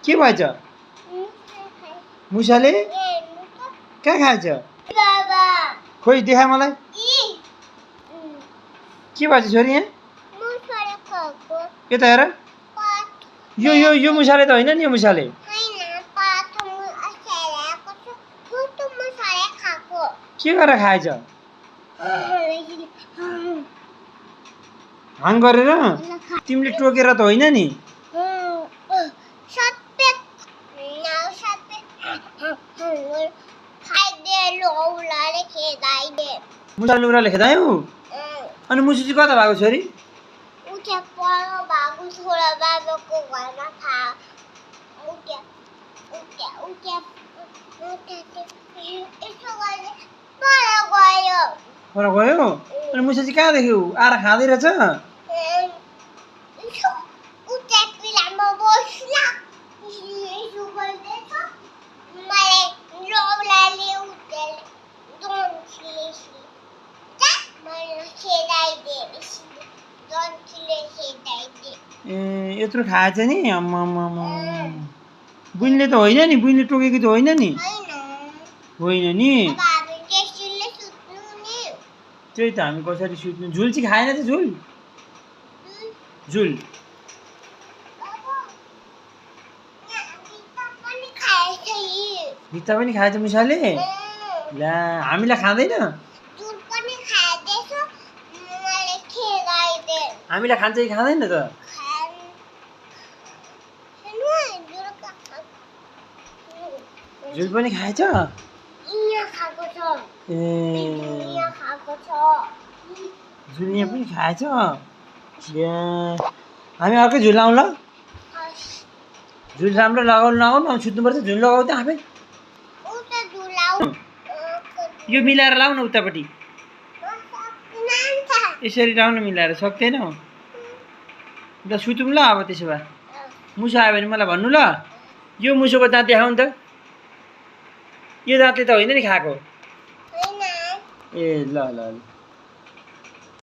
के भएछ मुसाले कहाँ खाएछ खोइ देखा मलाई के भएछ छोरी यहाँ यता हेर यो मुसाले त होइन नि यो मुसाले के गरेर खाएछ हाङ गरेर तिमीले टोकेर त होइन नि मुसाले लुगाले खेदायौ अनि मुसु चाहिँ कता भएको छोरी पर गयो अनि मुसा चाहिँ कहाँ देख्यौ आएर खाँदै रहेछ ए यत्रो खाएछ नि बुइनले त होइन नि बुइनले टोकेको त होइन नि होइन नि त्यही त हामी कसरी सुत्नु झुल चाहिँ खाएन त झुल झुल भित्ता पनि खाएछ मुसाले ला हामीलाई खाँदैन हामीलाई खान्छ कि खाँदैन त झुल पनि खाएछ ए झुल यहाँ पनि खाएछ हामी अर्कै झुल लाउँ ल झुल राम्रो लगाउनु सुत्नुपर्छ झुल लगाऊ त आफै यो मिलाएर लाउ न उतापट्टि यसरी लाउन मिलाएर सक्दैनौ ल सुतौँ ल अब त्यसो भए मुसो आयो भने मलाई भन्नु ल यो मुसोको दाँत देखाउनु त यो दाँतले त होइन नि खाएको ए ल ल ल